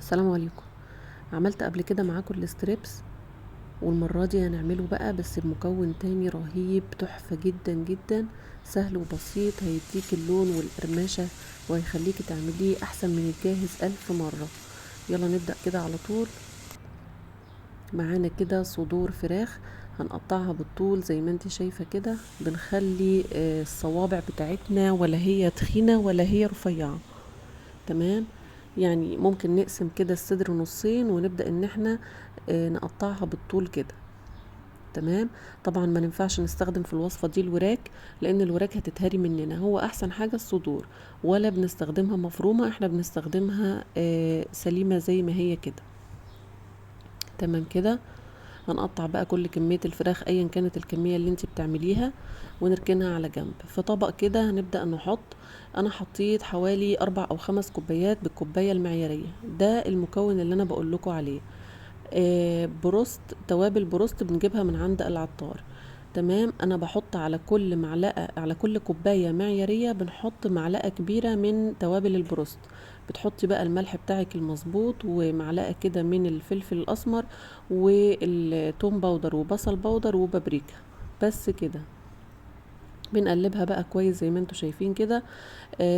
السلام عليكم. عملت قبل كده معاكم الستريبس، والمرة دي هنعمله بقى بس بمكون تاني رهيب، تحفة جدا جدا، سهل وبسيط، هيديك اللون والقرمشة وهيخليكي تعمليه احسن من الجاهز 1000 مرة. يلا نبدأ كده على طول. معانا كده صدور فراخ، هنقطعها بالطول زي ما انت شايفة كده. بنخلي الصوابع بتاعتنا ولا هي تخينة ولا هي رفيعة. تمام. يعني ممكن نقسم كده الصدر نصين ونبدأ ان احنا نقطعها بالطول كده. تمام. طبعا ما ننفعش نستخدم في الوصفة دي الوراك، لان الوراك هتتهري مننا. هو احسن حاجة الصدور، ولا بنستخدمها مفرومة، احنا بنستخدمها سليمة زي ما هي كده. تمام كده. هنقطع بقى كل كمية الفراخ ايا كانت الكمية اللي انت بتعمليها، ونركنها على جنب في طبق كده. هنبدأ نحط، انا حطيت حوالي 4 أو 5 كوبايات بالكوباية المعيارية. ده المكون اللي انا بقول لكم عليه. بروست، توابل بروست بنجيبها من عند العطار. تمام. انا بحط على كل معلقة، على كل كوباية معيارية بنحط معلقة كبيرة من توابل البروست. بتحطي بقى الملح بتاعك المظبوط، ومعلقة كده من الفلفل الاسمر، والثوم باودر وبصل باودر وبابريكا. بس كده. بنقلبها بقى كويس زي ما انتوا شايفين كده.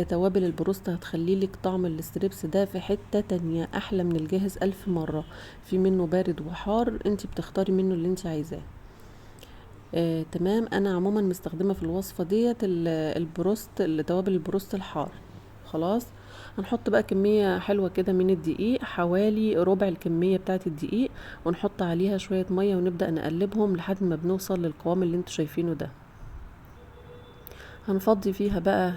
توابل البروست هتخلي لك طعم الستريبس ده في حتة تانية، احلى من الجاهز 1000 مرة. في منه بارد وحار، انت بتختاري منه اللي انت عايزاه. تمام. انا عموما مستخدمة في الوصفة ديت البروست، توابل البروست الحار. خلاص. هنحط بقى كمية حلوة كده من الدقيق، حوالي ربع الكمية بتاعة الدقيق، ونحط عليها شوية مية ونبدأ نقلبهم لحد ما بنوصل للقوام اللي انتوا شايفينه ده. هنفضي فيها بقى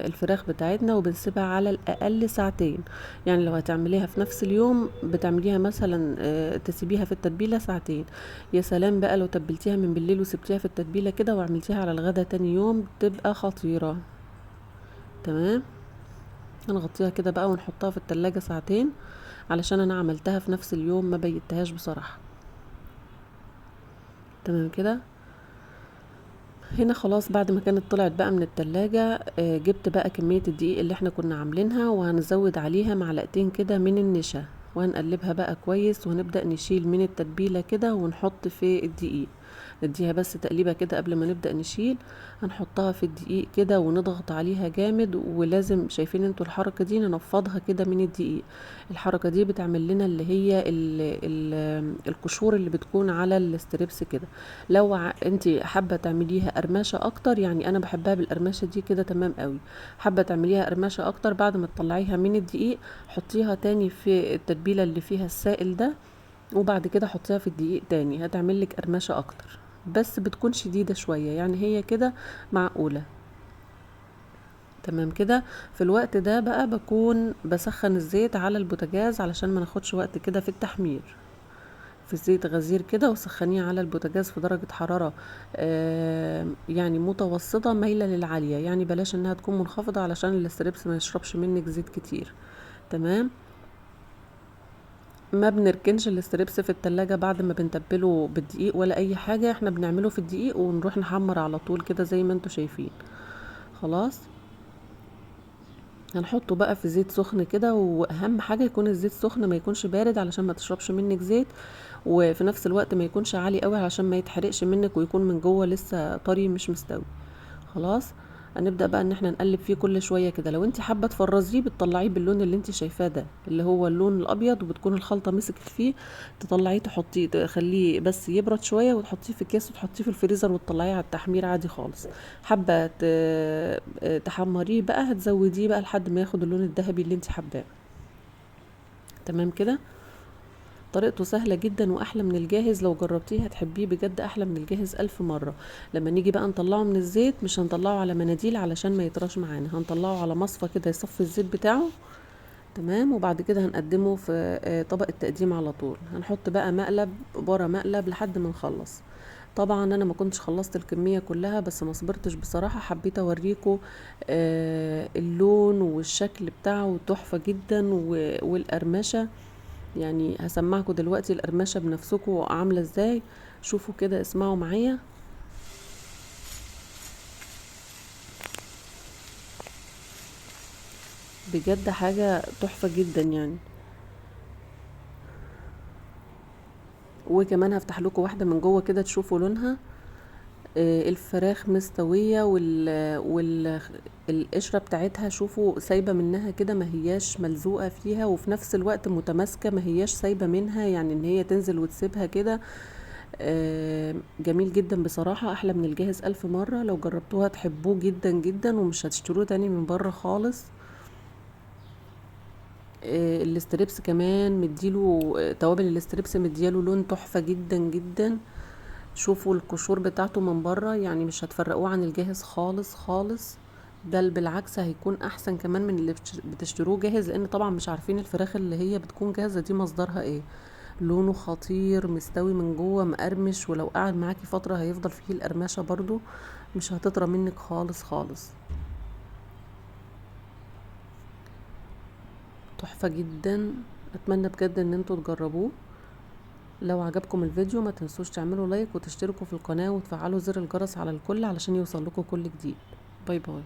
الفراخ بتاعتنا، وبنسيبها على الأقل ساعتين. يعني لو هتعمليها في نفس اليوم بتعمليها مثلا تسيبيها في التتبيلة ساعتين. يا سلام بقى لو تبلتيها من بالليل وسبتيها في التتبيلة كده وعملتيها على الغدا تاني يوم، تبقى خطيرة. تمام. هنغطيها كده بقى ونحطها في التلاجة ساعتين، علشان انا عملتها في نفس اليوم ما بيتهاش بصراحة. تمام كده. هنا خلاص بعد ما كانت طلعت بقى من التلاجة، جبت بقى كمية الدقيق اللي احنا كنا عاملينها، وهنزود عليها معلقتين كده من النشا، وهنقلبها بقى كويس، ونبدأ نشيل من التتبيلة كده ونحط في الدقيق. نديها بس تقليبة كده قبل ما نبدأ نشيل. هنحطها في الدقيق كده ونضغط عليها جامد، ولازم شايفين انتوا الحركة دي ننفضها كده من الدقيق. الحركة دي بتعمل لنا اللي هي القشور اللي بتكون على الستريبس كده. لو انت حابة تعمليها قرمشة اكتر، يعني انا بحبها بالقرمشة دي كده تمام قوي. حابة تعمليها قرمشة اكتر، بعد ما تطلعيها من الدقيق حطيها تاني في التتبيلة اللي فيها السائل ده، وبعد كده حطيها في الدقيق تاني، هتعمل لك قرمشة اكتر. بس بتكون شديدة شوية، يعني هي كده معقولة. تمام كده. في الوقت ده بقى بكون بسخن الزيت على البوتاجاز علشان ما ناخدش وقت كده في التحمير. في زيت غزير كده، وسخنيه على البوتاجاز في درجة حرارة يعني متوسطة مايلة للعالية، يعني بلاش انها تكون منخفضة علشان الستريبس ما يشربش منك زيت كتير. تمام. ما بنركنش الستريبس في التلاجة بعد ما بنتبله بالدقيق ولا اي حاجة، احنا بنعمله في الدقيق ونروح نحمر على طول كده زي ما انتوا شايفين. خلاص. هنحطه بقى في زيت سخن كده، واهم حاجة يكون الزيت سخن، ما يكونش بارد علشان ما تشربش منك زيت، وفي نفس الوقت ما يكونش عالي قوي علشان ما يتحرقش منك ويكون من جوه لسه طري مش مستوي. خلاص. هنبدأ بقى ان احنا نقلب فيه كل شوية كده. لو انت حابة تفرزيه بتطلعيه باللون اللي انت شايفاه ده، اللي هو اللون الابيض، وبتكون الخلطة مسكت فيه، تطلعيه تحطيه تخليه بس يبرد شوية، وتحطيه في كيس وتحطيه في الفريزر وتطلعيه على التحمير عادي خالص. حابة تحمريه بقى، هتزوديه بقى لحد ما ياخد اللون الذهبي اللي انت حباه. تمام كده. طريقته سهلة جدا واحلى من الجاهز، لو جربتيه هتحبيه بجد احلى من الجاهز 1000 مرة. لما نيجي بقى نطلعه من الزيت، مش هنطلعه على مناديل علشان ما يطراش معانا، هنطلعه على مصفى كده يصفي الزيت بتاعه. تمام. وبعد كده هنقدمه في طبق التقديم على طول. هنحط بقى مقلب ورا مقلب لحد ما نخلص. طبعا انا ما كنتش خلصت الكمية كلها، بس ما صبرتش بصراحة، حبيت اوريكم اللون والشكل بتاعه تحفة جدا، والقرمشة. يعني هسمعكم دلوقتي القرمشة بنفسكم عاملة ازاي. شوفوا كده، اسمعوا معايا. بجد حاجة تحفة جدا يعني. وكمان هفتح لكم واحدة من جوه كده تشوفوا لونها. الفراخ مستوية القشرة بتاعتها شوفوا سايبة منها كده، ما هياش ملزوقة فيها، وفي نفس الوقت متماسكة، ما هياش سايبة منها يعني ان هي تنزل وتسيبها كده. جميل جدا بصراحة، احلى من الجاهز 1000 مرة. لو جربتوها تحبوه جدا جدا ومش هتشتروه تاني من بره خالص. الاستريبس كمان مديله توابل الاستريبس مدياله لون تحفة جدا جدا. شوفوا القشور بتاعته من بره، يعني مش هتفرقوه عن الجاهز خالص خالص، بل بالعكس هيكون احسن كمان من اللي بتشتروه جاهز، لان طبعا مش عارفين الفراخ اللي هي بتكون جاهزة دي مصدرها ايه. لونه خطير، مستوي من جوه، مقرمش، ولو قعد معاكي فترة هيفضل فيه القرمشة برضو، مش هتطرى منك خالص خالص. تحفة جدا. اتمنى بجد ان انتوا تجربوه. لو عجبكم الفيديو ما تنسوش تعملوا لايك وتشتركوا في القناة وتفعلوا زر الجرس على الكل علشان يوصل لكم كل جديد. باي باي.